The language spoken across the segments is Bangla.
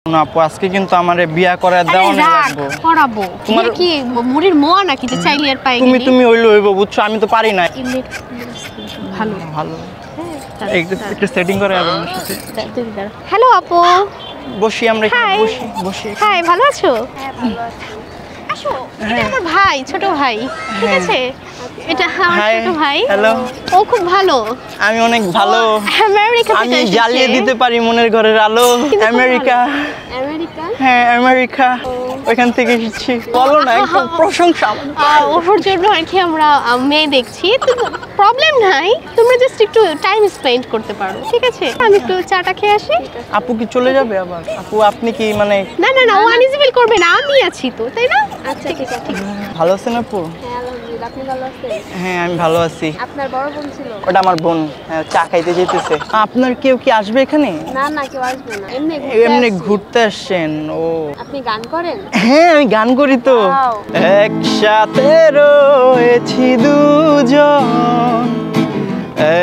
না আপু আজকে কিন্তু আমারে বিয়া করে দাও না লাগবো করাবো তোমার কি মুড়ির মোয়া নাকি যে চাইলে আর পাই তুমি হইলো হইবো বুঝছো আমি তো পারি না ভালো ভালো একটু সেটিং করে আর হ্যালো আপু বসি আমরা বসি হাই ভালো আছো হ্যাঁ ভালো আছি আসো এটা আমার ভাই ছোট ভাই ঠিক আছে এটা আমার ছোট ভাই হ্যালো ও খুব ভালো আমি অনেক ভালো আমেরিকা থেকে আমি জ্বালিয়ে দিতে পারি মনের ঘরের আলো আমেরিকা হ্যাঁ আমেরিকা ওইখান থেকে এসেছি বলো না একটু প্রশংসা ওর জন্য আর কি আমরা মেয়ে দেখছি তো প্রবলেম নাই তোমরা জাস্ট একটু টাইম স্পেন্ড করতে পারো ঠিক আছে আমি একটু চাটা খেয়ে আসি আপু কি চলে যাবে আবার আপু আপনি কি মানে না না না ও আনইজি ফিল করবে না আমি আছি তো তাই না আচ্ছা ঠিক আছে ভালো আছেন আপু আপনি ভালো আছেন? হ্যাঁ আমি ভালো আছি আপনার বড় বোন ছিল? ওটা আমার বোন চা খাইতে যেতেছে আপনার কেউ কি আসবে এখানে না না কেউ আসবে না এমনি ঘুরতে আসছেন ও আপনি গান করেন? হ্যাঁ আমি গান করি তো একসাথে রয়েছি দুজন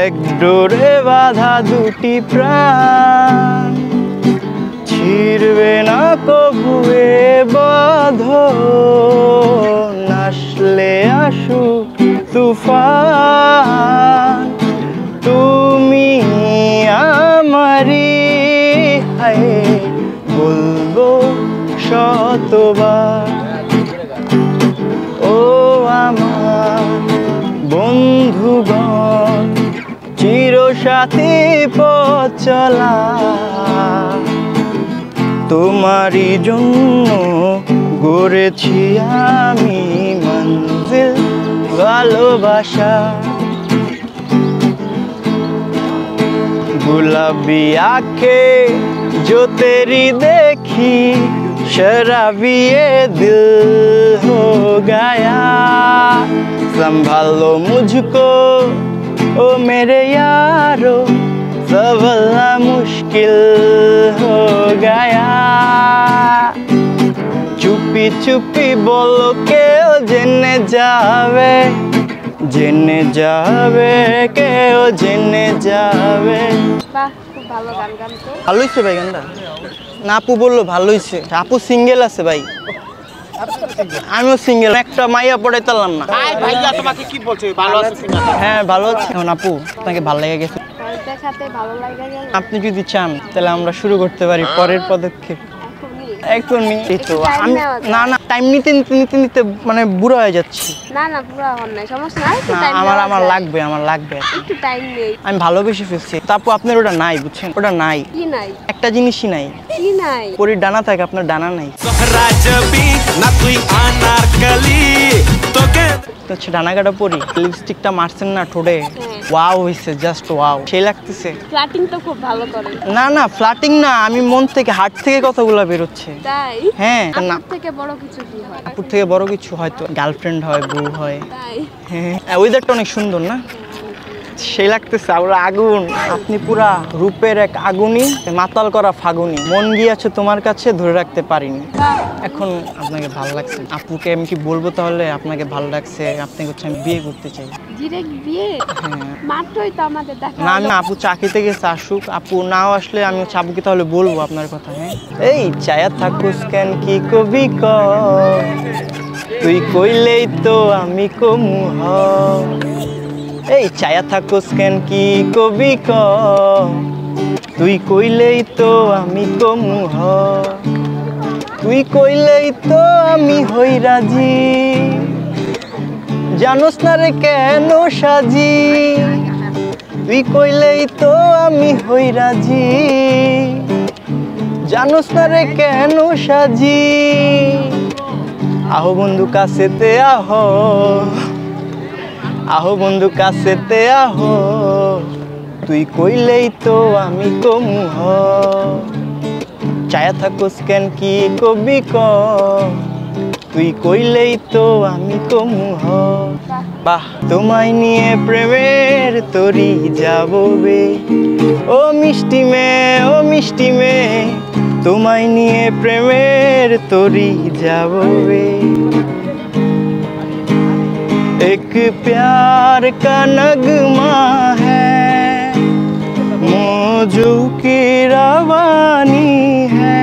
এক ডোরে বাঁধা দুটি প্রাণ ছিড়বে না কবুয়ে বাঁধন আসলে আসুক তুফান তুমি আমারি হায় বলবো শতবার ও আমার বন্ধুগণ চিরসাথী পথ চলা তোমারই জন্য গড়েছি আমি মঞ্জিল ভালোবাসা गुलाबी आंखें जो तेरी देखी शराबी ये दिल हो गया संभालो मुझको ओ मेरे यारो संभलना मुश्किल हो गया चुपी चुपी बोलो के जने जावे জেনে যাবে কেউ জেনে যাবে বাহ খুব ভালো গান গান তো ভালো হইছে ভাই গানটা না আপু বললো ভালো হইছে আপু সিঙ্গেল আছে ভাই আমিও সিঙ্গেল একটা মাইয়া পড়াইতালাম না ভাইয়া তোমাকে কি বলছে ভালো আছে হ্যাঁ ভালো আছে এখন আপু আপনাকে ভালো লেগে গেছে দেখাতে ভালো লাগা গেল আপনি যদি চান তাহলে আমরা শুরু করতে পারি পরের পদক্ষেপ এখনই এই তো আমি না না টাইম নিতে নিতে নিতে নিতে মানে বুড়ো হয়ে যাচ্ছি না না পুরো হন নাই সমস্যা নাই একটু টাইম আমার লাগবে একটু টাইম নেই আমি ভালোবেসে ফেলছি তাপু আপনার ওটা নাই বুঝছেন ওটা নাই কি নাই একটা জিনিসই নাই কি নাই পরীর ডানা থাকে আপনার ডানা নাই না তুই আনারকলি তোকে হচ্ছে ডানা কাটা পরি লিপস্টিকটা মারছেন না ঠোঁটে ওয়াও হইছে জাস্ট ওয়াও সেই লাগতেছে ফ্ল্যাটিং তো খুব ভালো করে না না ফ্ল্যাটিং না আমি মন থেকে হার্ট থেকে কথাগুলো বেরোচ্ছে তাই হ্যাঁ না আপুর থেকে বড় কিছু কি হয় আপুর থেকে বড় কিছু হয়তো গার্লফ্রেন্ড হয় বউ হয় তাই হ্যাঁ ওয়েদারটা অনেক সুন্দর না সেই লাগতেছে আর আগুন আপনি পুরা রূপের এক আগুনই মাতাল করা ফাগুনি মন গিয়েছে তোমার কাছে ধরে রাখতে পারিনি এখন আপনাকে ভালো লাগছে আপুকে আমি কি বলবো তাহলে আপনাকে ভালো লাগছে আপনাকে হচ্ছে আমি বিয়ে করতে চাই ডিরেক্ট বিয়ে হ্যাঁ মাত্রই তো আমাদের দেখা না আমি আপু চাকরিতে গেছে আসুক আপু নাও আসলে আমি হচ্ছে আপুকে তাহলে বলবো আপনার কথা হ্যাঁ এই চায়া থাকুস কেন কি কবি ক তুই কইলেই তো আমি কমু হ এই চায়া থাকুস কেন কি কবি ক তুই কইলেই তো আমি কমু হ তুই কইলেই তো আমি হই রাজি জানোস না রে কেন সাজি তুই কইলেই তো আমি হই রাজি জানোস না রে কেন সাজি আহো বন্ধু কাছেতে আহো আহো বন্ধু কাছেতে আহো তুই কইলেই তো আমি কমু হ চায়া থাকুস কেন কি কবি ক তুই কইলেই তো আমি কমু হ বাহ তোমায় নিয়ে প্রেমের তরি যাব বে ও মিষ্টি মে তোমায় নিয়ে প্রেমের তরি যাব বে एक प्यार का नगमा है मौजू की रवानी है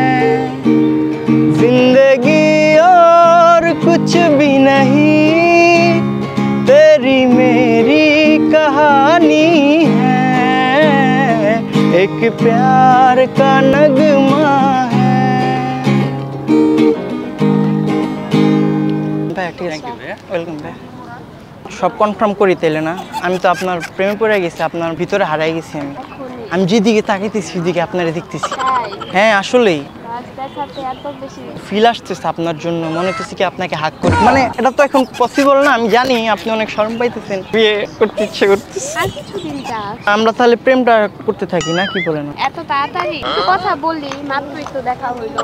प्यार का नगमा है। ভাই ঠিক আছে, ওয়েলকাম ভাই। সব কনফার্ম করি তাইলে না, আমি তো আপনার প্রেমে পড়ে গেছি, আপনার ভিতরে হারাই গেছি আমি। আমি যেদিকে তাকাইতেছি সেদিকে আপনারে দেখতেছি। হ্যাঁ আসলেই ফিল আসতেছে আপনার জন্য, মনে হচ্ছে কি আপনাকে হাক করি। মানে এটা তো এখন পসিবল না, আমি জানি আপনি অনেক শরম পাইতেছেন, বিয়ে করতে ইচ্ছে করতেছে। আর কিছুদিন যাক, আমরা তাহলে প্রেমটা করতে থাকি না, কি বলেন? এত তাড়াতাড়ি কথা বললি, মাত্রই তো দেখা হইলো।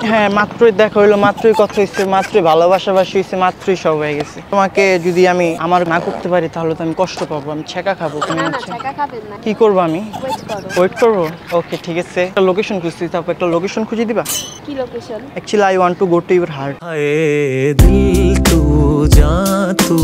হ্যাঁ মাত্রই দেখা হইলো, মাত্রই কথা হয়েছে, মাত্রই ভালোবাসাবাসি হয়েছে, মাত্রই সব হয়ে গেছে। তোমাকে যদি আমি আমার না করতে পারি তাহলে তো আমি কষ্ট পাবো, আমি ছেঁকা খাবো। তুমি না না, হচ্ছে টাকা খাবেন না, কি করবো আমি? ওয়েট করো। ওয়েট করবো? ওকে ঠিক আছে, একটা লোকেশন খুঁজছি, তারপর একটা লোকেশন খুঁজে দিবা। কি location? Actually, I want to go to your heart. हाय दिल तू जा तू